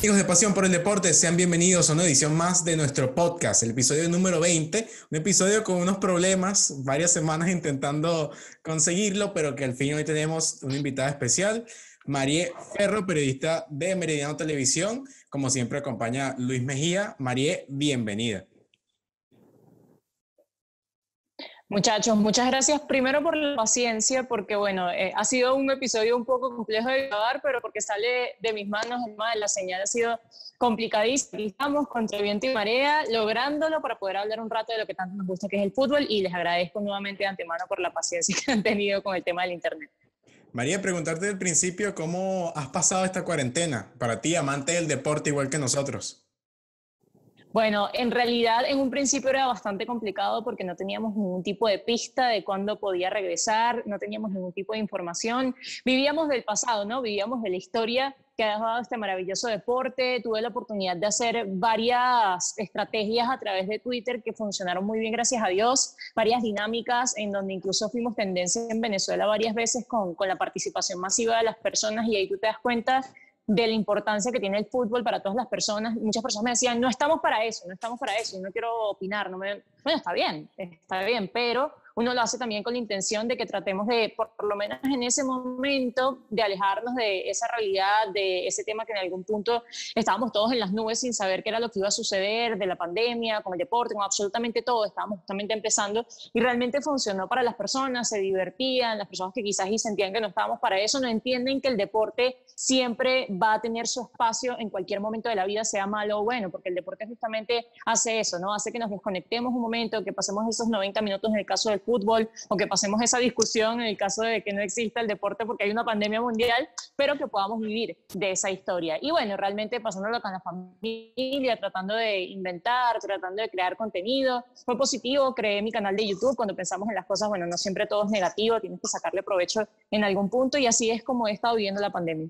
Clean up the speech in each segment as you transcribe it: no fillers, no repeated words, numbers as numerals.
Amigos de Pasión por el Deporte, sean bienvenidos a una edición más de nuestro podcast, el episodio número 20, un episodio con unos problemas, varias semanas intentando conseguirlo, pero que al fin hoy tenemos una invitada especial, Marie Ferro, periodista de Meridiano Televisión. Como siempre acompaña Luis Mejía. Marie, bienvenida. Muchachos, muchas gracias primero por la paciencia, porque bueno, ha sido un episodio un poco complejo de grabar, pero porque sale de mis manos, la señal ha sido complicadísima. Aquí estamos contra viento y marea, lográndolo para poder hablar un rato de lo que tanto nos gusta, que es el fútbol, y les agradezco nuevamente de antemano por la paciencia que han tenido con el tema del internet. María, preguntarte del principio, ¿cómo has pasado esta cuarentena? Para ti, amante del deporte igual que nosotros. Bueno, en realidad en un principio era bastante complicado porque no teníamos ningún tipo de pista de cuándo podía regresar, no teníamos ningún tipo de información. Vivíamos del pasado, ¿no? Vivíamos de la historia que ha dejado este maravilloso deporte. Tuve la oportunidad de hacer varias estrategias a través de Twitter que funcionaron muy bien, gracias a Dios. Varias dinámicas en donde incluso fuimos tendencia en Venezuela varias veces con la participación masiva de las personas, y ahí tú te das cuenta de la importancia que tiene el fútbol para todas las personas. Muchas personas me decían, no estamos para eso, no estamos para eso, yo no quiero opinar. Bueno, está bien, pero uno lo hace también con la intención de que tratemos de, por lo menos en ese momento, de alejarnos de esa realidad, de ese tema que en algún punto estábamos todos en las nubes sin saber qué era lo que iba a suceder, de la pandemia, con el deporte, con absolutamente todo. Estábamos justamente empezando y realmente funcionó para las personas, se divertían. Las personas que quizás y sentían que no estábamos para eso no entienden que el deporte siempre va a tener su espacio en cualquier momento de la vida, sea malo o bueno, porque el deporte justamente hace eso, ¿no? Hace que nos desconectemos un momento, que pasemos esos 90 minutos en el caso del fútbol, o que pasemos esa discusión en el caso de que no exista el deporte porque hay una pandemia mundial, pero que podamos vivir de esa historia. Y bueno, realmente pasándolo con la familia, tratando de inventar, tratando de crear contenido. Fue positivo, creé mi canal de YouTube. Cuando pensamos en las cosas, bueno, no siempre todo es negativo, tienes que sacarle provecho en algún punto, y así es como he estado viviendo la pandemia.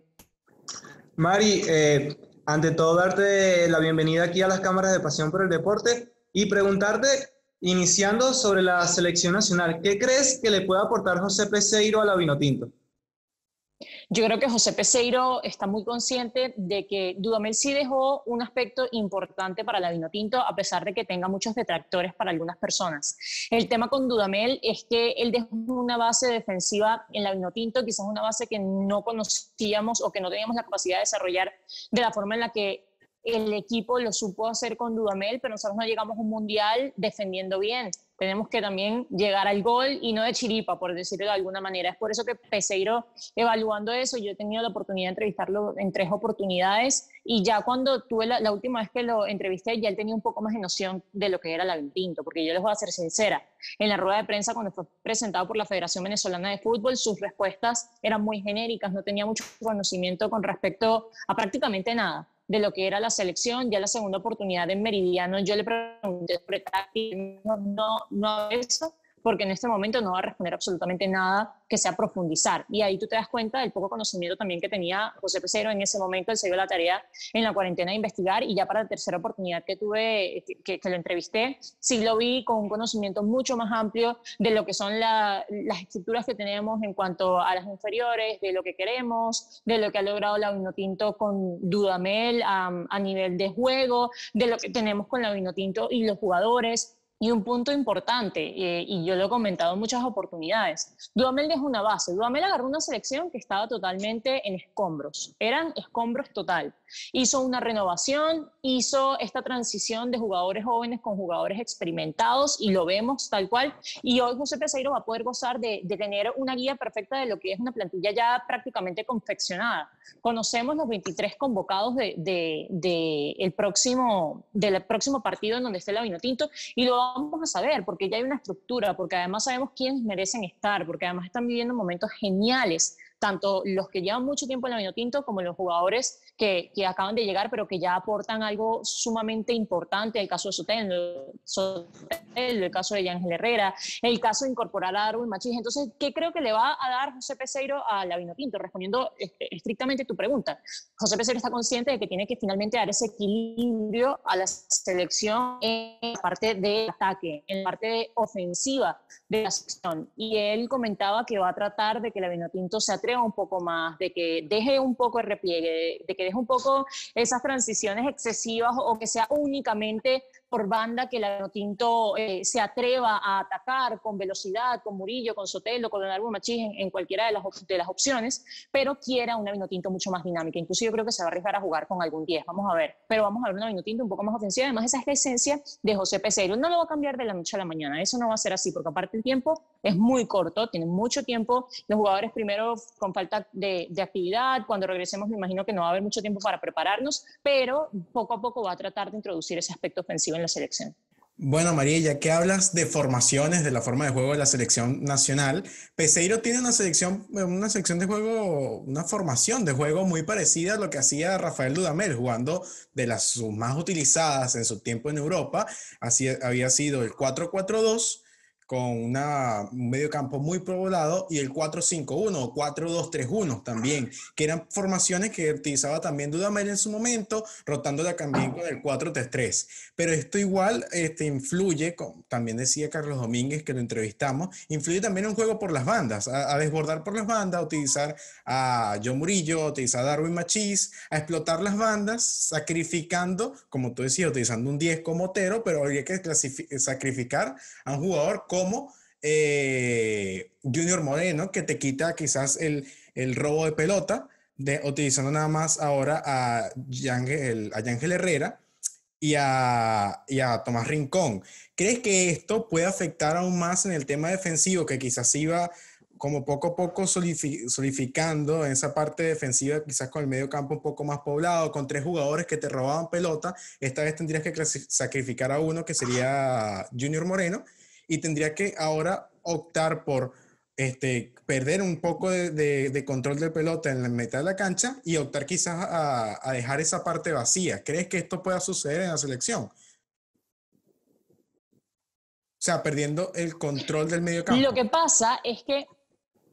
Mari, ante todo darte la bienvenida aquí a las cámaras de Pasión por el Deporte y preguntarte, iniciando sobre la selección nacional, ¿qué crees que le puede aportar José Peseiro a la Vinotinto? Yo creo que José Peseiro está muy consciente de que Dudamel sí dejó un aspecto importante para la Vinotinto, a pesar de que tenga muchos detractores para algunas personas. El tema con Dudamel es que él dejó una base defensiva en la Vinotinto, quizás una base que no conocíamos o que no teníamos la capacidad de desarrollar de la forma en la que el equipo lo supo hacer con Dudamel, pero nosotros no llegamos a un mundial defendiendo bien. Tenemos que también llegar al gol, y no de chiripa, por decirlo de alguna manera. Es por eso que Peseiro, evaluando eso, yo he tenido la oportunidad de entrevistarlo en 3 oportunidades, y ya cuando tuve la última vez que lo entrevisté, ya él tenía un poco más de noción de lo que era la Vinotinto, porque yo les voy a ser sincera, en la rueda de prensa cuando fue presentado por la Federación Venezolana de Fútbol, sus respuestas eran muy genéricas, no tenía mucho conocimiento con respecto a prácticamente nada de lo que era la selección. Ya la segunda oportunidad en Meridiano yo le pregunté sobre táctica, no eso, porque en este momento no va a responder absolutamente nada que sea profundizar. Y ahí tú te das cuenta del poco conocimiento también que tenía José Peseiro en ese momento. Él se dio la tarea en la cuarentena de investigar, y ya para la tercera oportunidad que tuve, que lo entrevisté, sí lo vi con un conocimiento mucho más amplio de lo que son las estructuras que tenemos en cuanto a las inferiores, de lo que queremos, de lo que ha logrado la Vinotinto con Dudamel a nivel de juego, de lo que tenemos con la Vinotinto y los jugadores. Y un punto importante, y yo lo he comentado en muchas oportunidades, Dudamel dejó una base. Dudamel agarró una selección que estaba totalmente en escombros, eran escombros total. Hizo una renovación, hizo esta transición de jugadores jóvenes con jugadores experimentados, y lo vemos tal cual. Y hoy José Peseiro va a poder gozar de tener una guía perfecta de lo que es una plantilla ya prácticamente confeccionada. Conocemos los 23 convocados del próximo partido en donde esté la Vinotinto, y lo vamos a saber porque ya hay una estructura, porque además sabemos quiénes merecen estar, porque además están viviendo momentos geniales, tanto los que llevan mucho tiempo en la Vinotinto como los jugadores que acaban de llegar, pero que ya aportan algo sumamente importante. El caso de Sotelo, el caso de Yángel Herrera, el caso de incorporar a Darwin Machís. Entonces, ¿qué creo que le va a dar José Peseiro a la Vinotinto? Respondiendo estrictamente tu pregunta, José Peseiro está consciente de que tiene que finalmente dar ese equilibrio a la selección en la parte de ataque, en la parte ofensiva de la selección. Y él comentaba que va a tratar de que la Vinotinto se atreva atreva un poco más, de que deje un poco el repliegue, de que deje un poco esas transiciones excesivas o que sea únicamente por banda, que la Vinotinto se atreva a atacar con velocidad, con Murillo, con Sotelo, con Leonardo Machís en cualquiera de las opciones, pero quiera una Vinotinto mucho más dinámica. Incluso yo creo que se va a arriesgar a jugar con algún 10, vamos a ver, pero vamos a ver una Vinotinto un poco más ofensiva. Además, esa es la esencia de José Peseiro. No lo va a cambiar de la noche a la mañana, eso no va a ser así, porque aparte el tiempo es muy corto, tienen mucho tiempo los jugadores primero con falta de actividad. Cuando regresemos me imagino que no va a haber mucho tiempo para prepararnos, pero poco a poco va a tratar de introducir ese aspecto ofensivo en la selección. Bueno, María, ya que hablas de formaciones, de la forma de juego de la selección nacional, Peseiro tiene una selección de juego, una formación de juego muy parecida a lo que hacía Rafael Dudamel, jugando de las más utilizadas en su tiempo en Europa. Así había sido el 4-4-2 con un medio campo muy poblado, y el 4-5-1 o 4-2-3-1 también, que eran formaciones que utilizaba también Dudamel en su momento, rotándola también con el 4-3-3. Pero esto igual influye, también decía Carlos Domínguez, que lo entrevistamos, influye también en un juego por las bandas, a desbordar por las bandas, a utilizar a John Murillo, a utilizar a Darwin Machís, a explotar las bandas, sacrificando, como tú decías, utilizando un 10 como Otero, pero habría que sacrificar a un jugador como Junior Moreno, que te quita quizás el robo de pelota, utilizando nada más ahora a Yángel Herrera y a Tomás Rincón. ¿Crees que esto puede afectar aún más en el tema defensivo, que quizás iba como poco a poco solidificando en esa parte defensiva, quizás con el medio campo un poco más poblado, con 3 jugadores que te robaban pelota? Esta vez tendrías que sacrificar a uno, que sería Junior Moreno, y tendría que ahora optar por perder un poco de control de pelota en la mitad de la cancha y optar quizás a dejar esa parte vacía. ¿Crees que esto pueda suceder en la selección? O sea, perdiendo el control del medio campo. Lo que pasa es que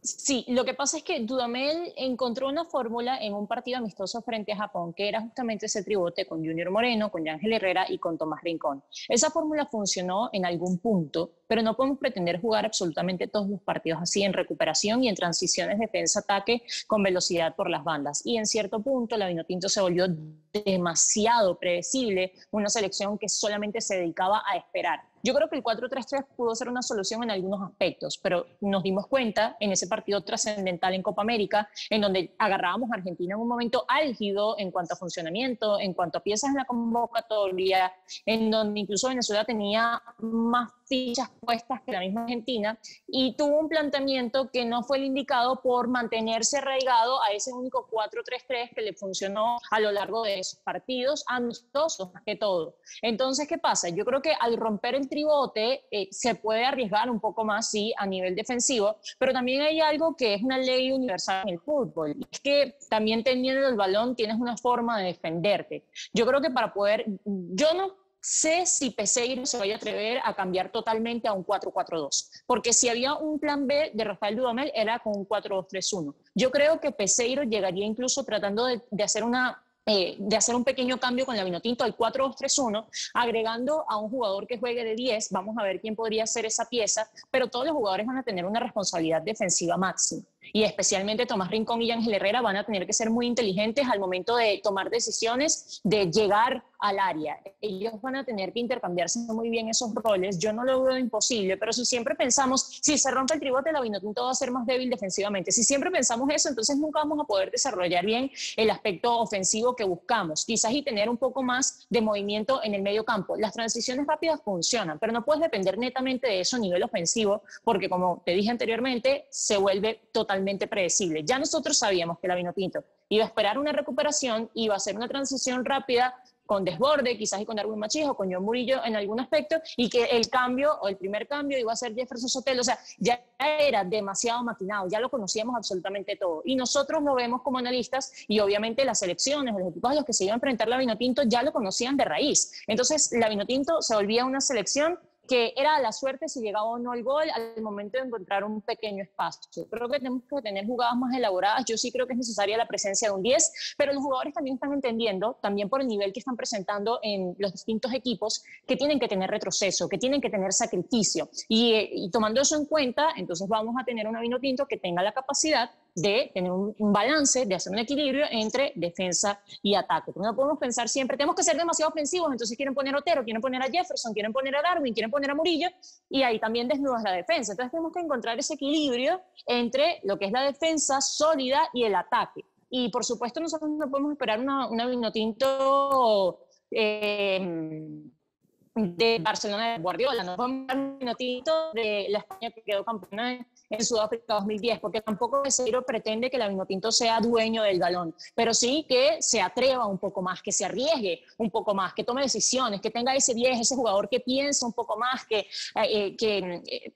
Sí, lo que pasa es que Dudamel encontró una fórmula en un partido amistoso frente a Japón, que era justamente ese tribote con Junior Moreno, con Yángel Herrera y con Tomás Rincón. Esa fórmula funcionó en algún punto, pero no podemos pretender jugar absolutamente todos los partidos así, en recuperación y en transiciones defensa-ataque con velocidad por las bandas. Y en cierto punto la Vinotinto se volvió demasiado predecible, una selección que solamente se dedicaba a esperar. Yo creo que el 4-3-3 pudo ser una solución en algunos aspectos, pero nos dimos cuenta en ese partido trascendental en Copa América, en donde agarrábamos a Argentina en un momento álgido en cuanto a funcionamiento, en cuanto a piezas en la convocatoria, en donde incluso Venezuela tenía más fichas puestas que la misma Argentina, y tuvo un planteamiento que no fue el indicado por mantenerse arraigado a ese único 4-3-3 que le funcionó a lo largo de esos partidos amistosos más que todo. Entonces, ¿qué pasa? Yo creo que al romper el tribote se puede arriesgar un poco más, sí, a nivel defensivo, pero también hay algo que es una ley universal en el fútbol, y es que también teniendo el balón tienes una forma de defenderte. Yo creo que para poder, yo no sé si Peseiro se vaya a atrever a cambiar totalmente a un 4-4-2, porque si había un plan B de Rafael Dudamel era con un 4-2-3-1. Yo creo que Peseiro llegaría incluso tratando de hacer un pequeño cambio con la Vinotinto al 4-2-3-1, agregando a un jugador que juegue de 10, vamos a ver quién podría ser esa pieza, pero todos los jugadores van a tener una responsabilidad defensiva máxima. Y especialmente Tomás Rincón y Yángel Herrera van a tener que ser muy inteligentes al momento de tomar decisiones, de llegar al área. Ellos van a tener que intercambiarse muy bien esos roles. Yo no lo veo imposible, pero si siempre pensamos, si se rompe el tribote, la Vinotinto va a ser más débil defensivamente. Si siempre pensamos eso, entonces nunca vamos a poder desarrollar bien el aspecto ofensivo que buscamos. Quizás y tener un poco más de movimiento en el medio campo. Las transiciones rápidas funcionan, pero no puedes depender netamente de eso a nivel ofensivo, porque como te dije anteriormente, se vuelve totalmente predecible. Ya nosotros sabíamos que la Vinotinto iba a esperar una recuperación, iba a hacer una transición rápida con desborde, quizás y con Darwin Machís o con John Murillo en algún aspecto, y que el cambio o el primer cambio iba a ser Jefferson Sotelo. O sea, ya era demasiado maquinado, ya lo conocíamos absolutamente todo. Y nosotros lo vemos como analistas, y obviamente las selecciones o los equipos a los que se iba a enfrentar la Vinotinto ya lo conocían de raíz. Entonces, la Vinotinto se volvía una selección que era a la suerte si llegaba o no el gol al momento de encontrar un pequeño espacio. Creo que tenemos que tener jugadas más elaboradas. Yo sí creo que es necesaria la presencia de un 10, pero los jugadores también están entendiendo, también por el nivel que están presentando en los distintos equipos, que tienen que tener retroceso, que tienen que tener sacrificio. Y tomando eso en cuenta, entonces vamos a tener una Vinotinto que tenga la capacidad de tener un balance, de hacer un equilibrio entre defensa y ataque. No podemos pensar siempre, tenemos que ser demasiado ofensivos, entonces quieren poner a Otero, quieren poner a Jefferson, quieren poner a Darwin, quieren poner a Murillo, y ahí también desnudas la defensa. Entonces tenemos que encontrar ese equilibrio entre lo que es la defensa sólida y el ataque. Y por supuesto nosotros no podemos esperar una Vinotinto de Barcelona de Guardiola, no podemos esperar un Vinotinto de la España que quedó campeona en Sudáfrica 2010, porque tampoco Peseiro pretende que la Vinotinto sea dueño del galón, pero sí que se atreva un poco más, que se arriesgue un poco más, que tome decisiones, que tenga ese 10, ese jugador que piensa un poco más, que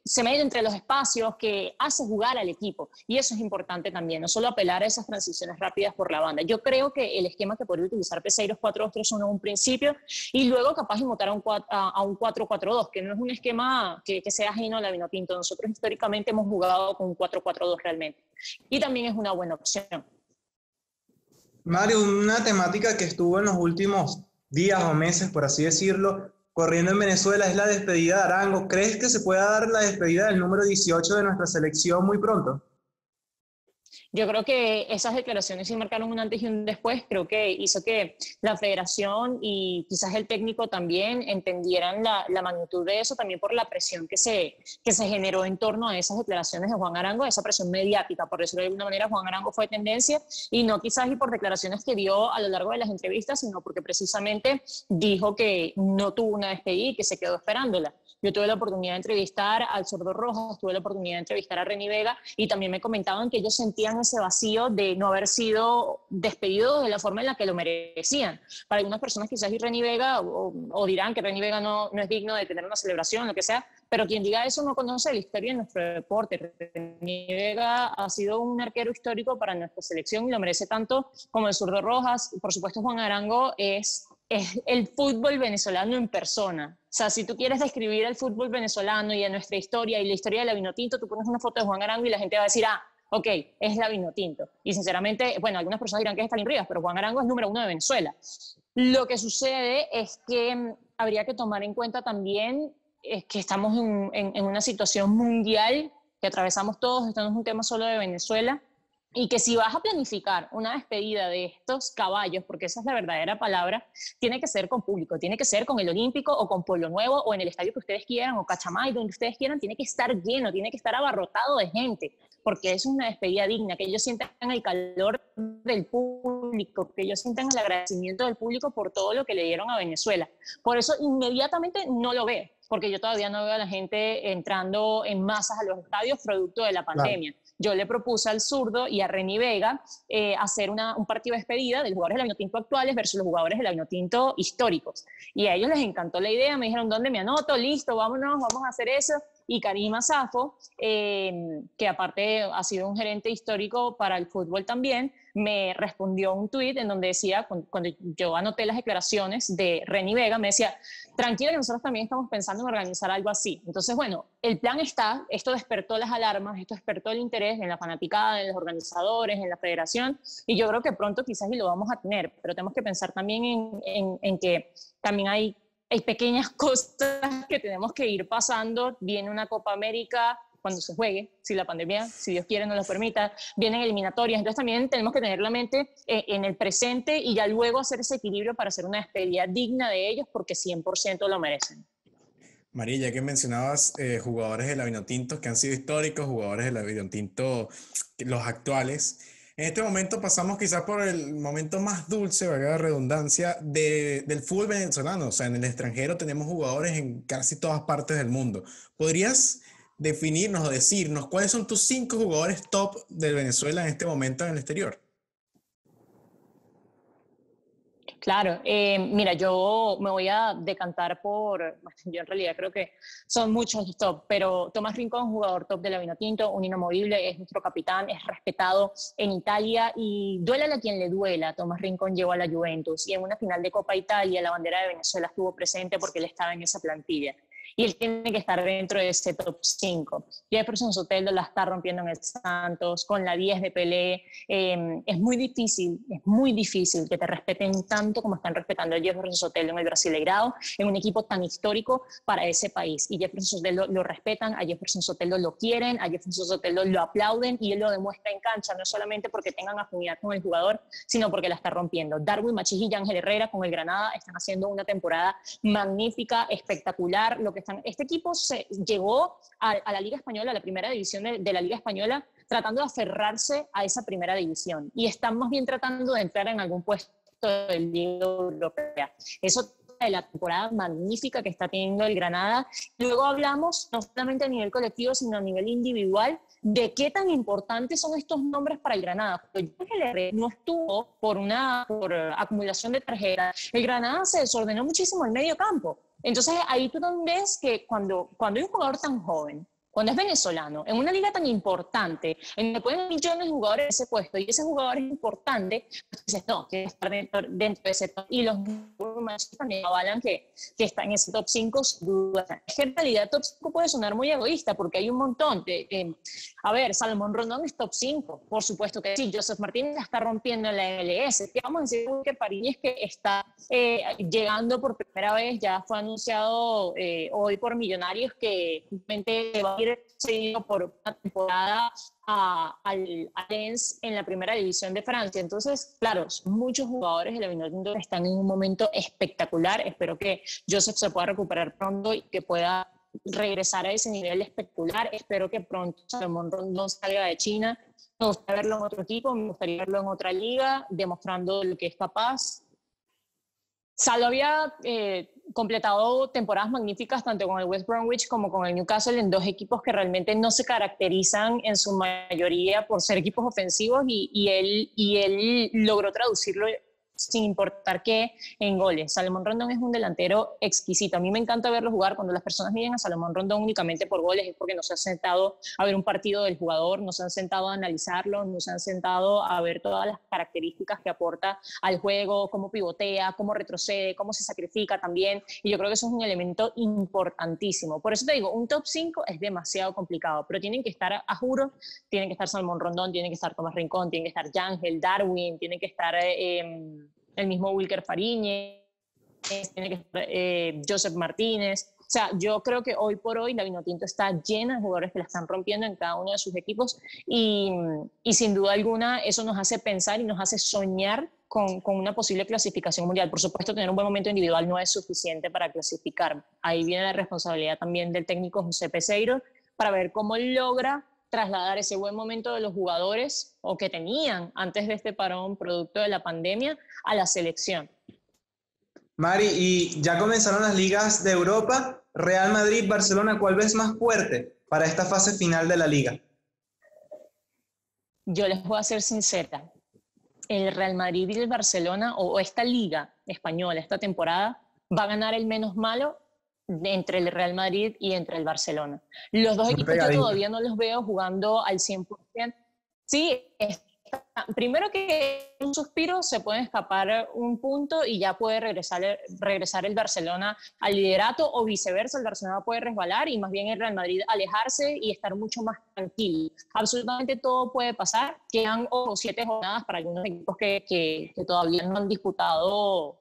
se mete entre los espacios, que hace jugar al equipo, y eso es importante también, no solo apelar a esas transiciones rápidas por la banda. Yo creo que el esquema que podría utilizar Peseiro es 4-2-3-1 en un principio, y luego capaz de mutar a un 4-4-2, que no es un esquema que sea ajeno a la Vinotinto. Nosotros históricamente hemos jugado con un 4-4-2 realmente. Y también es una buena opción. Mario, una temática que estuvo en los últimos días o meses, por así decirlo, corriendo en Venezuela es la despedida de Arango. ¿Crees que se pueda dar la despedida del número 18 de nuestra selección muy pronto? Yo creo que esas declaraciones sí marcaron un antes y un después. Creo que hizo que la federación y quizás el técnico también entendieran la magnitud de eso, también por la presión que se generó en torno a esas declaraciones de Juan Arango, esa presión mediática, por decirlo de alguna manera. Juan Arango fue tendencia, y no quizás y por declaraciones que dio a lo largo de las entrevistas, sino porque precisamente dijo que no tuvo una despedida y que se quedó esperándola. Yo tuve la oportunidad de entrevistar al Zurdo Rojas, tuve la oportunidad de entrevistar a Reni Vega, y también me comentaban que ellos sentían ese vacío de no haber sido despedidos de la forma en la que lo merecían. Para algunas personas quizás y Reni Vega, o dirán que Reni Vega no es digno de tener una celebración, lo que sea, pero quien diga eso no conoce la historia de nuestro deporte. Reni Vega ha sido un arquero histórico para nuestra selección y lo merece tanto como el Zurdo Rojas. Por supuesto, Juan Arango es el fútbol venezolano en persona. O sea, si tú quieres describir el fútbol venezolano y a nuestra historia y la historia de la Vinotinto, tú pones una foto de Juan Arango y la gente va a decir, ok, es la Vinotinto. Y sinceramente, bueno, algunas personas dirán que es Stalin Rivas, pero Juan Arango es número 1 de Venezuela. Lo que sucede es que habría que tomar en cuenta también que estamos en una situación mundial que atravesamos todos, esto no es un tema solo de Venezuela, y que si vas a planificar una despedida de estos caballos, porque esa es la verdadera palabra, tiene que ser con público, tiene que ser con el Olímpico o con Pueblo Nuevo o en el estadio que ustedes quieran o Cachamay, donde ustedes quieran, tiene que estar lleno, tiene que estar abarrotado de gente, porque es una despedida digna, que ellos sientan el calor del público, que ellos sientan el agradecimiento del público por todo lo que le dieron a Venezuela. Por eso inmediatamente no lo veo, porque yo todavía no veo a la gente entrando en masas a los estadios producto de la pandemia. Claro. Yo le propuse al Zurdo y a Reni Vega hacer un partido de despedida de los jugadores de la Vinotinto actuales versus los jugadores de la Vinotinto históricos. Y a ellos les encantó la idea, me dijeron, ¿dónde me anoto? Listo, vámonos, vamos a hacer eso. Y Karim Asafo, que aparte ha sido un gerente histórico para el fútbol también, me respondió un tuit en donde decía, cuando yo anoté las declaraciones de Reni Vega, me decía, tranquilo que nosotros también estamos pensando en organizar algo así. Entonces, bueno, el plan está, esto despertó las alarmas, esto despertó el interés en la fanaticada, en los organizadores, en la federación, y yo creo que pronto quizás y lo vamos a tener, pero tenemos que pensar también en que también hay pequeñas cosas que tenemos que ir pasando. Viene una Copa América cuando se juegue, si la pandemia, si Dios quiere, nos lo permita, vienen eliminatorias, entonces también tenemos que tener la mente en el presente y ya luego hacer ese equilibrio para hacer una despedida digna de ellos, porque 100% lo merecen. María, ya que mencionabas jugadores de la Vinotinto que han sido históricos, jugadores de la Vinotinto, los actuales, en este momento pasamos quizás por el momento más dulce, valga la redundancia, del fútbol venezolano. O sea, en el extranjero tenemos jugadores en casi todas partes del mundo. ¿Podrías definirnos o decirnos cuáles son tus 5 jugadores top de Venezuela en este momento en el exterior? Claro, mira, yo me voy a decantar yo en realidad creo que son muchos los top, pero Tomás Rincón, jugador top de la Vinotinto, un inamovible, es nuestro capitán, es respetado en Italia y duélale a quien le duela, Tomás Rincón llegó a la Juventus y en una final de Copa Italia la bandera de Venezuela estuvo presente porque él estaba en esa plantilla. y él tiene que estar dentro de ese top 5. Jefferson Soteldo la está rompiendo en el Santos, con la 10 de Pelé. Es muy difícil que te respeten tanto como están respetando a Jefferson Soteldo en el Brasileirao, en un equipo tan histórico para ese país. Y Jefferson Soteldo lo respetan, a Jefferson Soteldo lo quieren, a Jefferson Soteldo lo aplauden y él lo demuestra en cancha, no solamente porque tengan afinidad con el jugador, sino porque la está rompiendo. Darwin Machís y Ángel Herrera con el Granada están haciendo una temporada magnífica, espectacular. Este equipo llegó a la Liga Española, a la primera división de la Liga Española, tratando de aferrarse a esa primera división y están más bien tratando de entrar en algún puesto de Liga Europea. Eso de la temporada magnífica que está teniendo el Granada. Luego hablamos, no solamente a nivel colectivo, sino a nivel individual, de qué tan importantes son estos nombres para el Granada. Ángel Herrera no estuvo por acumulación de tarjetas. El Granada se desordenó muchísimo el medio campo. Entonces ahí tú ves que cuando hay un jugador tan joven, cuando es venezolano, en una liga tan importante, en donde pueden millones de jugadores en ese puesto, y ese jugador es importante, pues dices, no, que estar dentro de ese top. Y los números también avalan que está en ese top 5, sin duda. Es que en realidad top 5 puede sonar muy egoísta, porque hay un montón. A ver, Salomón Rondón es top 5, por supuesto que sí. Joseph Martínez la está rompiendo en la MLS. ¿Qué vamos a decir que Pariñez, que está llegando por primera vez, ya fue anunciado hoy por Millonarios que justamente va a ir seguido por una temporada al Lens en la primera división de Francia? Entonces, claro, muchos jugadores de la Vinotinto están en un momento espectacular. Espero que Joseph se pueda recuperar pronto y que pueda regresar a ese nivel espectacular. Espero que pronto Salomón Rondón salga de China. Me gustaría verlo en otro equipo, me gustaría verlo en otra liga, demostrando lo que es capaz. Salo había completado temporadas magníficas tanto con el West Bromwich como con el Newcastle, en dos equipos que realmente no se caracterizan en su mayoría por ser equipos ofensivos, y él logró traducirlo sin importar qué en goles. Salomón Rondón es un delantero exquisito. A mí me encanta verlo jugar. Cuando las personas miden a Salomón Rondón únicamente por goles es porque no se han sentado a ver un partido del jugador, no se han sentado a analizarlo, no se han sentado a ver todas las características que aporta al juego, cómo pivotea, cómo retrocede, cómo se sacrifica también, y yo creo que eso es un elemento importantísimo. Por eso te digo, un top 5 es demasiado complicado, pero tienen que estar, a juro, tienen que estar Salomón Rondón, tienen que estar Tomás Rincón, tienen que estar Yángel, Darwin, tienen que estar el mismo Wilker Fariñez, tiene que estar Joseph Martínez. O sea, yo creo que hoy por hoy la Vinotinto está llena de jugadores que la están rompiendo en cada uno de sus equipos, y sin duda alguna eso nos hace pensar y nos hace soñar con una posible clasificación mundial. Por supuesto, tener un buen momento individual no es suficiente para clasificar. Ahí viene la responsabilidad también del técnico José Peseiro para ver cómo logra trasladar ese buen momento de los jugadores, o que tenían antes de este parón producto de la pandemia, a la selección. Mari, y ya comenzaron las ligas de Europa. Real Madrid, Barcelona, ¿cuál ves más fuerte para esta fase final de la liga? Yo les voy a ser sincera. El Real Madrid y el Barcelona, o esta liga española, esta temporada, va a ganar el menos malo entre el Real Madrid y entre el Barcelona. Los dos equipos yo todavía no los veo jugando al 100%. Sí, primero que un suspiro se puede escapar un punto y ya puede regresar el Barcelona al liderato, o viceversa, el Barcelona puede resbalar y más bien el Real Madrid alejarse y estar mucho más tranquilo. Absolutamente todo puede pasar. Quedan 7 jornadas para algunos equipos que todavía no han disputado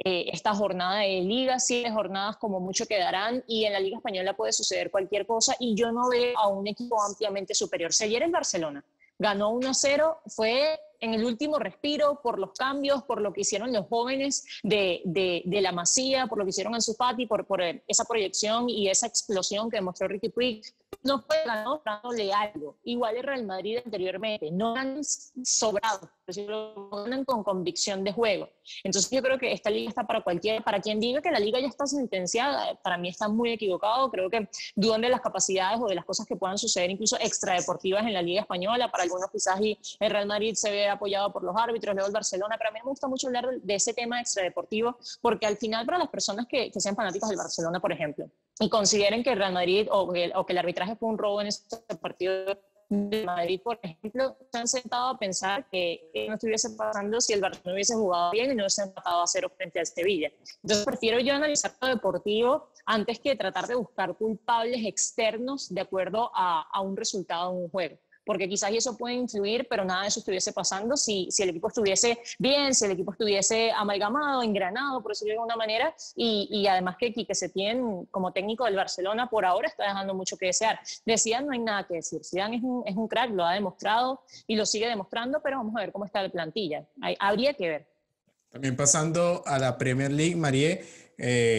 esta jornada de liga. 7 jornadas como mucho quedarán, y en la Liga Española puede suceder cualquier cosa, y yo no veo a un equipo ampliamente superior. Si ayer el Barcelona ganó 1-0, fue en el último respiro, por los cambios, por lo que hicieron los jóvenes de la Masía, por lo que hicieron Ansu Fati, por esa proyección y esa explosión que demostró Riqui Puig. No fue ganado dándole algo. Igual el Real Madrid anteriormente, no ganan sobrados, pero ganan con convicción de juego. Entonces yo creo que esta liga está para cualquiera. Para quien diga que la liga ya está sentenciada, para mí está muy equivocado. Creo que dudan de las capacidades o de las cosas que puedan suceder, incluso extradeportivas, en la liga española. Para algunos quizás el Real Madrid se ve apoyado por los árbitros, luego el Barcelona, pero a mí me gusta mucho hablar de ese tema extradeportivo, porque al final, para las personas que sean fanáticas del Barcelona, por ejemplo, y consideren que el Real Madrid o que el arbitraje fue un robo en este partido de Madrid, por ejemplo, se han sentado a pensar que no estuviese pasando si el Barcelona hubiese jugado bien y no hubiese empatado a 0 frente al Sevilla. Entonces prefiero yo analizar lo deportivo antes que tratar de buscar culpables externos de acuerdo a un resultado de un juego. Porque quizás eso puede influir, pero nada de eso estuviese pasando si el equipo estuviese bien, si el equipo estuviese amalgamado, engranado, por decirlo de alguna manera, y además que Quique Setién, como técnico del Barcelona, por ahora está dejando mucho que desear. De Zidane no hay nada que decir, Zidane es un crack, lo ha demostrado y lo sigue demostrando, pero vamos a ver cómo está la plantilla. Habría que ver. También pasando a la Premier League, Marie,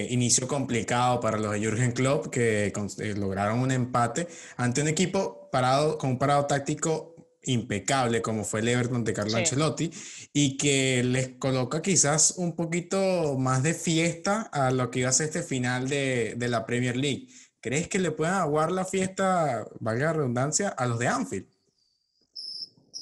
inicio complicado para los de Jürgen Klopp, que lograron un empate ante un equipo con un parado táctico impecable, como fue el Everton de Carlo Ancelotti, y que les coloca quizás un poquito más de fiesta a lo que iba a ser este final de la Premier League. ¿Crees que le puedan aguar la fiesta, valga la redundancia, a los de Anfield?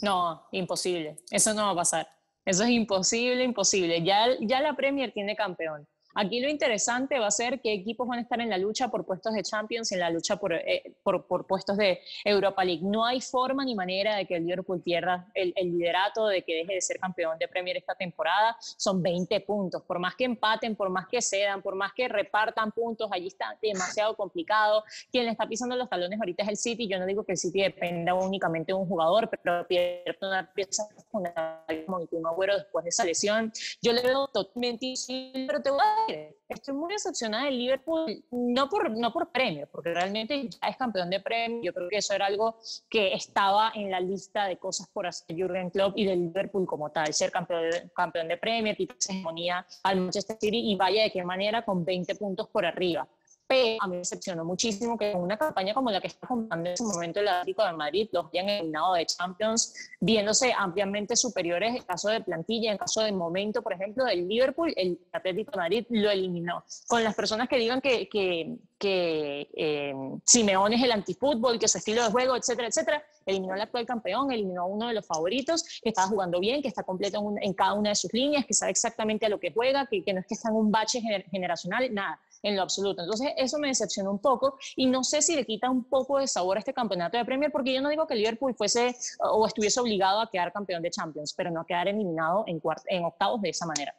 No, imposible. Eso no va a pasar. Eso es imposible, imposible. Ya la Premier tiene campeón. Aquí lo interesante va a ser qué equipos van a estar en la lucha por puestos de Champions, en la lucha por puestos de Europa League. No hay forma ni manera de que el Liverpool pierda el liderato, de que deje de ser campeón de Premier esta temporada. Son 20 puntos. Por más que empaten, por más que cedan, por más que repartan puntos, allí está demasiado complicado. Quien le está pisando los talones ahorita es el City. Yo no digo que el City dependa únicamente de un jugador, pero pierde una pieza fundamental como Kun Agüero después de esa lesión. Yo le veo totalmente difícil, pero te voy a estoy muy decepcionada del Liverpool, no por premio, porque realmente ya es campeón de premio. Yo creo que eso era algo que estaba en la lista de cosas por hacer Jürgen Klopp y del Liverpool como tal, ser campeón de premio, quitar esa hegemonía al Manchester City, y vaya de qué manera, con 20 puntos por arriba. Pero a mí me decepcionó muchísimo que con una campaña como la que está contando en ese momento el Atlético de Madrid los hayan eliminado de Champions, viéndose ampliamente superiores en caso de plantilla, en caso de momento, por ejemplo, del Liverpool. El Atlético de Madrid lo eliminó. Con las personas que digan que Simeone es el antifútbol, que su estilo de juego, etcétera, etcétera, eliminó al actual campeón, eliminó a uno de los favoritos, que estaba jugando bien, que está completo en cada una de sus líneas, que sabe exactamente a lo que juega, que no es que está en un bache generacional, nada, en lo absoluto. Entonces eso me decepcionó un poco y no sé si le quita un poco de sabor a este campeonato de Premier, porque yo no digo que Liverpool fuese o estuviese obligado a quedar campeón de Champions, pero no a quedar eliminado en octavos de esa manera.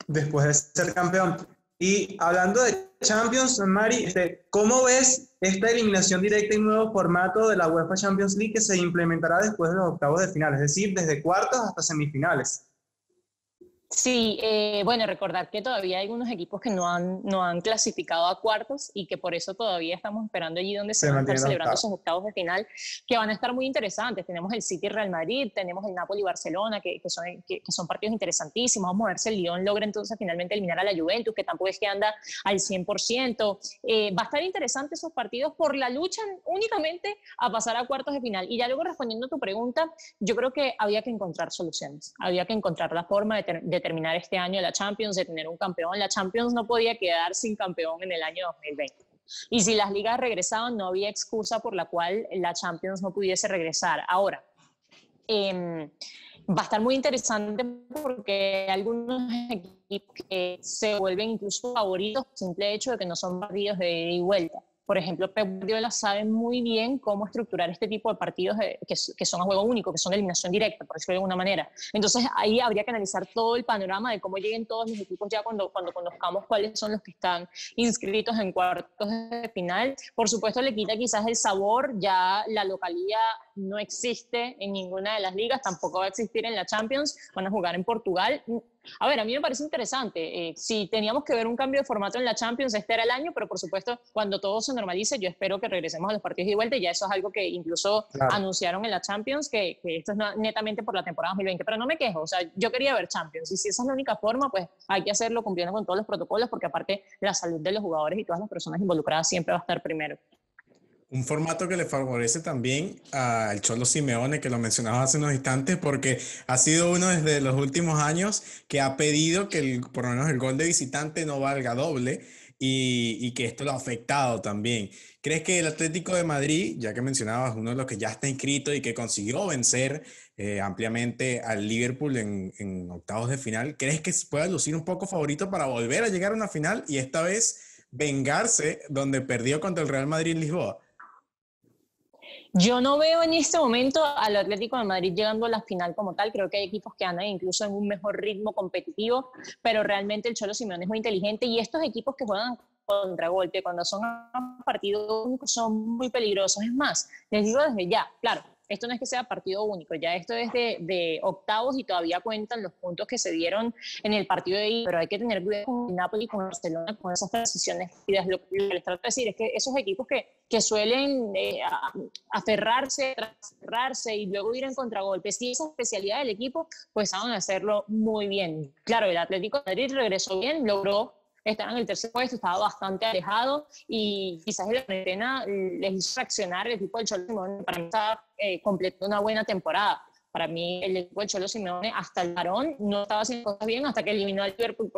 Después de ser campeón. Y hablando de Champions, Mari, ¿cómo ves esta eliminación directa y nuevo formato de la UEFA Champions League que se implementará después de los octavos de final? Es decir, desde cuartos hasta semifinales. Sí, bueno, recordar que todavía hay algunos equipos que no han clasificado a cuartos y que por eso todavía estamos esperando allí donde se van a estar celebrando esos octavos de final, que van a estar muy interesantes. Tenemos el City Real Madrid, tenemos el Napoli Barcelona, que son partidos interesantísimos. Vamos a ver si el Lyon logra entonces finalmente eliminar a la Juventus, que tampoco es que anda al 100%. Va a estar interesante esos partidos por la lucha únicamente a pasar a cuartos de final. Y ya luego, respondiendo a tu pregunta, yo creo que había que encontrar soluciones, había que encontrar la forma de terminar este año la Champions, de tener un campeón. La Champions no podía quedar sin campeón en el año 2020. Y si las ligas regresaban, no había excusa por la cual la Champions no pudiese regresar. Ahora, va a estar muy interesante porque hay algunos equipos que se vuelven incluso favoritos por el simple hecho de que no son partidos de ida y vuelta. Por ejemplo, Pep Guardiola sabe muy bien cómo estructurar este tipo de partidos que son a juego único, que son de eliminación directa, por decirlo de alguna manera. Entonces, ahí habría que analizar todo el panorama de cómo lleguen todos los equipos ya cuando conozcamos cuáles son los que están inscritos en cuartos de final. Por supuesto, le quita quizás el sabor, ya la localidad no existe en ninguna de las ligas, tampoco va a existir en la Champions, van a jugar en Portugal. A ver, a mí me parece interesante. Si teníamos que ver un cambio de formato en la Champions, este era el año, pero por supuesto, cuando todo se normalice, yo espero que regresemos a los partidos de vuelta, y ya eso es algo que incluso anunciaron en la Champions, que esto es netamente por la temporada 2020, pero no me quejo, o sea, yo quería ver Champions, y si esa es la única forma, pues hay que hacerlo cumpliendo con todos los protocolos, porque aparte la salud de los jugadores y todas las personas involucradas siempre va a estar primero. Un formato que le favorece también al Cholo Simeone, que lo mencionaba hace unos instantes, porque ha sido uno desde los últimos años que ha pedido que por lo menos el gol de visitante no valga doble, y que esto lo ha afectado también. ¿Crees que el Atlético de Madrid, ya que mencionabas uno de los que ya está inscrito y que consiguió vencer ampliamente al Liverpool en octavos de final, crees que pueda lucir un poco favorito para volver a llegar a una final y esta vez vengarse donde perdió contra el Real Madrid en Lisboa? Yo no veo en este momento al Atlético de Madrid llegando a la final como tal. Creo que hay equipos que andan incluso en un mejor ritmo competitivo, pero realmente el Cholo Simeone es muy inteligente y estos equipos que juegan contragolpe, cuando son partidos únicos, son muy peligrosos. Es más, les digo desde ya, claro, esto no es que sea partido único, ya esto es de octavos y todavía cuentan los puntos que se dieron en el partido de ida, pero hay que tener cuidado con el Napoli, con Barcelona, con esas transiciones rápidas. Lo que les trato de decir es que esos equipos que suelen aferrarse, cerrarse y luego ir en contragolpe, si esa especialidad del equipo, pues saben hacerlo muy bien. Claro, el Atlético de Madrid regresó bien, logró estaba en el tercer puesto, estaba bastante alejado y quizás la cuarentena les hizo reaccionar. El equipo del Cholo Simeone para mí estaba completando una buena temporada. Para mí el equipo del Cholo Simeone hasta el varón no estaba haciendo cosas bien hasta que eliminó al Liverpool,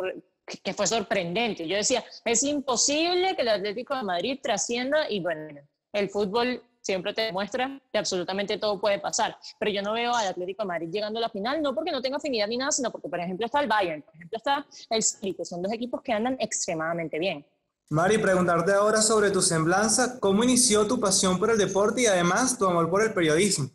que fue sorprendente. Yo decía, es imposible que el Atlético de Madrid trascienda y bueno, el fútbol siempre te demuestra que absolutamente todo puede pasar. Pero yo no veo al Atlético de Madrid llegando a la final, no porque no tenga afinidad ni nada, sino porque, por ejemplo, está el Bayern, por ejemplo, está el City, que son dos equipos que andan extremadamente bien. Mari, preguntarte ahora sobre tu semblanza, ¿cómo inició tu pasión por el deporte y además tu amor por el periodismo?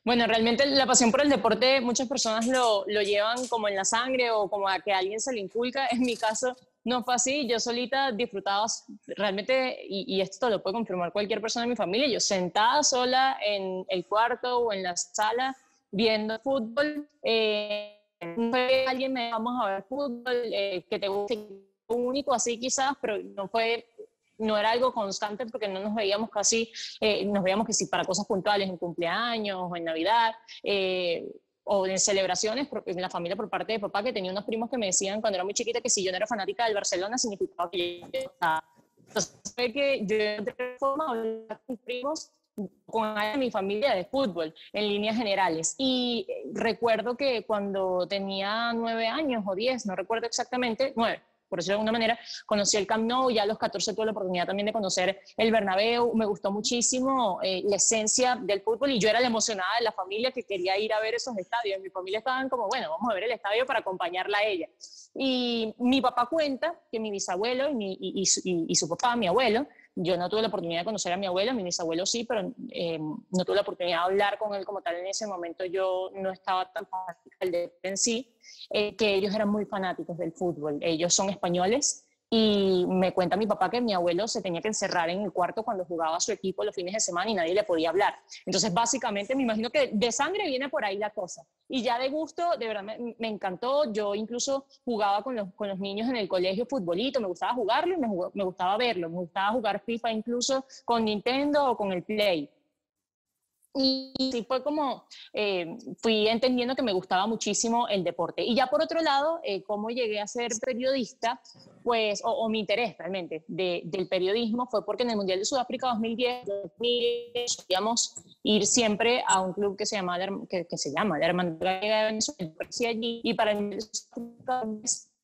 Bueno, realmente la pasión por el deporte muchas personas lo llevan como en la sangre o como a que a alguien se le inculca. En mi caso no fue así, yo solita disfrutaba realmente, y esto lo puede confirmar cualquier persona de mi familia, yo sentada sola en el cuarto o en la sala viendo fútbol, no fue alguien me vamos a ver fútbol, que te guste, único así quizás, pero no era algo constante porque no nos veíamos casi, nos veíamos que sí para cosas puntuales, en cumpleaños o en Navidad, o en celebraciones, en la familia por parte de papá, que tenía unos primos que me decían cuando era muy chiquita que si yo no era fanática del Barcelona significaba que yo estaba. Entonces fue que yo de forma hablar con mis primos, con mi familia de fútbol en líneas generales. Y recuerdo que cuando tenía 9 años o 10, no recuerdo exactamente, 9, por decirlo de alguna manera, conocí el Camp Nou, ya a los 14 tuve la oportunidad también de conocer el Bernabéu, me gustó muchísimo la esencia del fútbol y yo era la emocionada de la familia que quería ir a ver esos estadios. Mi familia estaban como, bueno, vamos a ver el estadio para acompañarla a ella. Y mi papá cuenta que mi bisabuelo y su papá, mi abuelo, yo no tuve la oportunidad de conocer a mi abuelo, mi bisabuelo sí, pero no tuve la oportunidad de hablar con él como tal en ese momento. Yo no estaba tan fanática del deporte en sí, que ellos eran muy fanáticos del fútbol. Ellos son españoles y me cuenta mi papá que mi abuelo se tenía que encerrar en el cuarto cuando jugaba su equipo los fines de semana y nadie le podía hablar. Entonces, básicamente, me imagino que de sangre viene por ahí la cosa. Y ya de gusto, de verdad, me encantó. Yo incluso jugaba con los niños en el colegio futbolito, me gustaba jugarlo y me gustaba verlo. Me gustaba jugar FIFA incluso con Nintendo o con el Play. Y sí fue como, fui entendiendo que me gustaba muchísimo el deporte. Y ya por otro lado, cómo llegué a ser periodista, pues, o mi interés realmente del periodismo fue porque en el Mundial de Sudáfrica 2010, solíamos ir siempre a un club que se llama la Hermandad Gallega de Venezuela, allí, y para el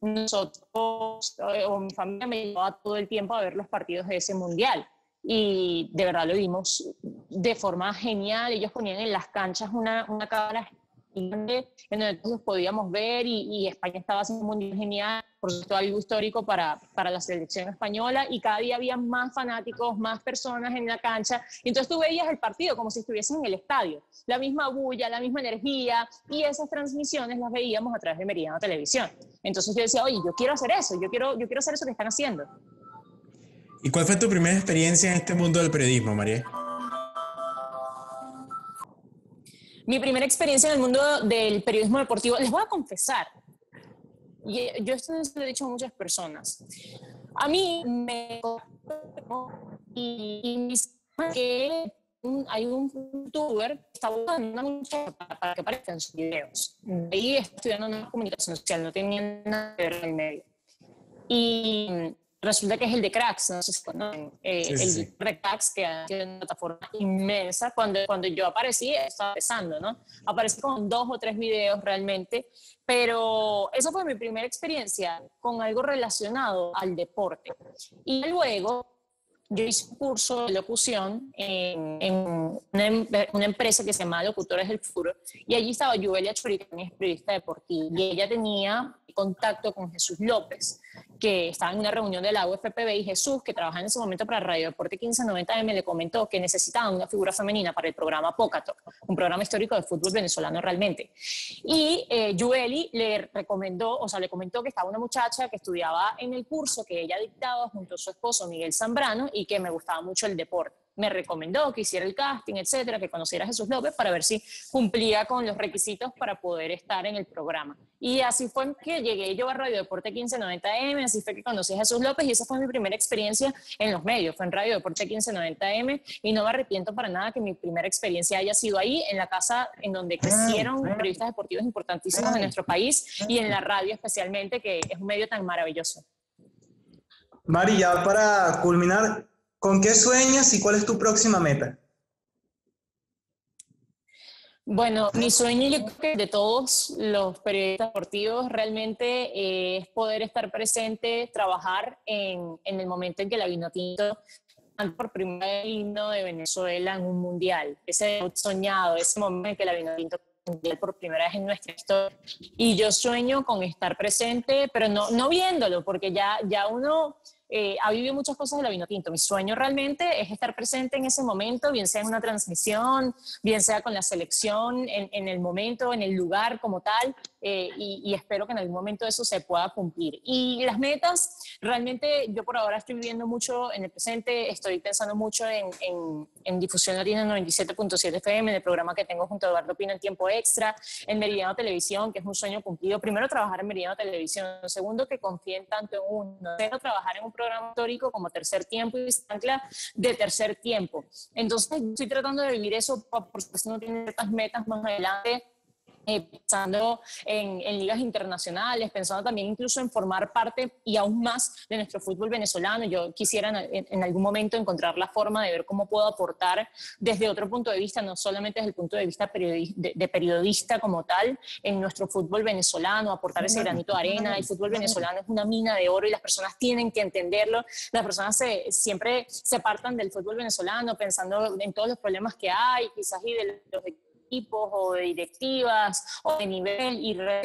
nosotros, o mi familia me llevaba todo el tiempo a ver los partidos de ese Mundial. Y de verdad lo vimos de forma genial. Ellos ponían en las canchas una cámara gigante en donde todos podíamos ver y España estaba haciendo un mundial genial, por supuesto algo histórico para la selección española, y cada día había más fanáticos, más personas en la cancha, y entonces tú veías el partido como si estuviesen en el estadio, la misma bulla, la misma energía, y esas transmisiones las veíamos a través de Meridiano Televisión. Entonces yo decía, oye, yo quiero hacer eso, yo quiero hacer eso que están haciendo. ¿Y cuál fue tu primera experiencia en este mundo del periodismo, María? Mi primera experiencia en el mundo del periodismo deportivo, les voy a confesar, y yo esto se lo he dicho a muchas personas, a mí me y que hay un youtuber que está buscando una muchacha para que aparezca en sus videos. Ahí estudiando una comunicación social, no tenía nada que ver en el medio. Y resulta que es el de Cracks, no sé si conocen, el de Cracks, que ha sido una plataforma inmensa. Cuando yo aparecí, estaba empezando, ¿no? Aparecí con 2 o 3 videos realmente, pero esa fue mi primera experiencia con algo relacionado al deporte. Y luego yo hice un curso de locución en una empresa que se llama Locutores del Futuro, y allí estaba Yubelia Churi, que es periodista deportiva, y ella tenía contacto con Jesús López, que estaba en una reunión de la UFPB, y Jesús, que trabajaba en ese momento para Radio Deporte 1590M, le comentó que necesitaban una figura femenina para el programa Pocato, un programa histórico de fútbol venezolano realmente. Y Yueli le comentó que estaba una muchacha que estudiaba en el curso que ella dictaba junto a su esposo Miguel Zambrano y que me gustaba mucho el deporte. Me recomendó que hiciera el casting, etcétera, que conociera a Jesús López para ver si cumplía con los requisitos para poder estar en el programa. Y así fue que llegué yo a Radio Deporte 1590M, así fue que conocí a Jesús López, y esa fue mi primera experiencia en los medios, fue en Radio Deporte 1590M, y no me arrepiento para nada que mi primera experiencia haya sido ahí, en la casa en donde crecieron periodistas deportivos importantísimos de nuestro país, y en la radio especialmente, que es un medio tan maravilloso. Mari, ya para culminar, ¿con qué sueñas y cuál es tu próxima meta? Bueno, mi sueño, yo creo que de todos los periodistas deportivos realmente es poder estar presente, trabajar en el momento en que la Vinotinto canta por primera vez el himno de Venezuela en un mundial. Ese soñado, ese momento en que la Vinotinto mundial por primera vez en nuestra historia. Y yo sueño con estar presente, pero no viéndolo, porque ya uno ha vivido muchas cosas de la Vinotinto. Mi sueño realmente es estar presente en ese momento, bien sea en una transmisión, bien sea con la selección, en el momento, en el lugar como tal, y espero que en algún momento eso se pueda cumplir. Y las metas, realmente yo por ahora estoy viviendo mucho en el presente, estoy pensando mucho en Difusión Latina 97.7 FM, en el programa que tengo junto a Eduardo Pino en Tiempo Extra, en Meridiano Televisión, que es un sueño cumplido. Primero, trabajar en Meridiano Televisión. Segundo, que confíen tanto en uno. Tercero, trabajar en un programa histórico como Tercer Tiempo y Ancla de Tercer Tiempo. Entonces, estoy tratando de vivir eso, por supuesto no tiene ciertas metas más adelante, pensando en ligas internacionales, pensando también incluso en formar parte y aún más de nuestro fútbol venezolano. Yo quisiera en algún momento encontrar la forma de ver cómo puedo aportar desde otro punto de vista, no solamente desde el punto de vista de periodista como tal, en nuestro fútbol venezolano, aportar ese granito de arena. El fútbol venezolano es una mina de oro y las personas tienen que entenderlo. Las personas siempre se apartan del fútbol venezolano pensando en todos los problemas que hay, quizás y de los equipos o de directivas o de nivel, y en la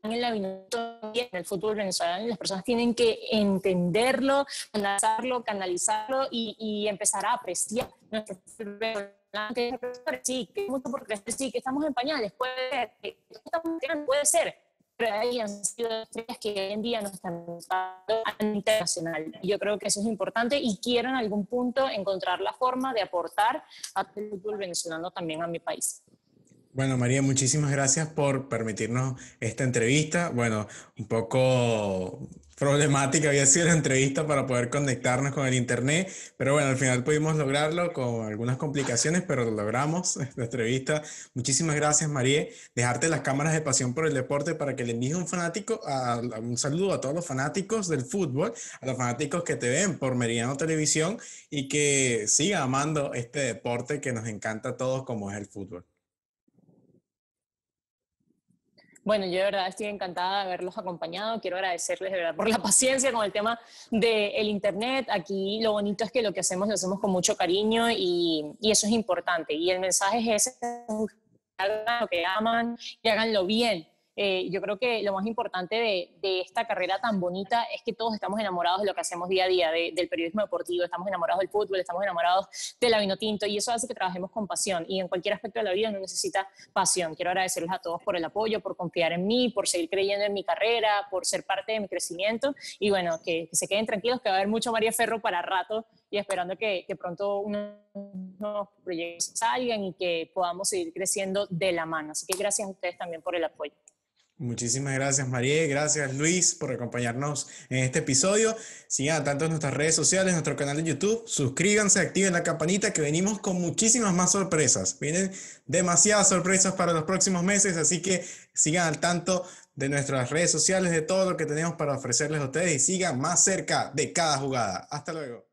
en el fútbol venezolano, y las personas tienen que entenderlo, analizarlo, canalizarlo y empezar a apreciar nuestro fútbol venezolano. Sí, que mucho por crecer, sí, que estamos en pañales, puede ser, que puede ser, pero ahí han sido estrellas que hoy en día no están a nivel internacional. Yo creo que eso es importante y quiero en algún punto encontrar la forma de aportar al fútbol venezolano también a mi país. Bueno, María, muchísimas gracias por permitirnos esta entrevista. Bueno, un poco problemática había sido la entrevista para poder conectarnos con el internet, pero bueno, al final pudimos lograrlo con algunas complicaciones, pero lo logramos, la entrevista. Muchísimas gracias, María. Dejarte las cámaras de Pasión por el Deporte para que le envíes un saludo a todos los fanáticos del fútbol, a los fanáticos que te ven por Meridiano Televisión y que sigan amando este deporte que nos encanta a todos como es el fútbol. Bueno, yo de verdad estoy encantada de haberlos acompañado. Quiero agradecerles de verdad por la paciencia con el tema del internet. Aquí lo bonito es que lo hacemos con mucho cariño y eso es importante. Y el mensaje es ese: hagan lo que aman y háganlo bien. Yo creo que lo más importante de esta carrera tan bonita es que todos estamos enamorados de lo que hacemos día a día, del periodismo deportivo, estamos enamorados del fútbol, estamos enamorados de la Vinotinto, y eso hace que trabajemos con pasión, y en cualquier aspecto de la vida uno necesita pasión. Quiero agradecerles a todos por el apoyo, por confiar en mí, por seguir creyendo en mi carrera, por ser parte de mi crecimiento, y bueno, que se queden tranquilos, que va a haber mucho María Ferro para rato, y esperando que pronto unos nuevos proyectos salgan y que podamos seguir creciendo de la mano. Así que gracias a ustedes también por el apoyo. Muchísimas gracias, María. Gracias, Luis, por acompañarnos en este episodio. Sigan tanto en nuestras redes sociales, nuestro canal de YouTube. Suscríbanse, activen la campanita, que venimos con muchísimas más sorpresas. Vienen demasiadas sorpresas para los próximos meses, así que sigan al tanto de nuestras redes sociales, de todo lo que tenemos para ofrecerles a ustedes, y sigan más cerca de cada jugada. Hasta luego.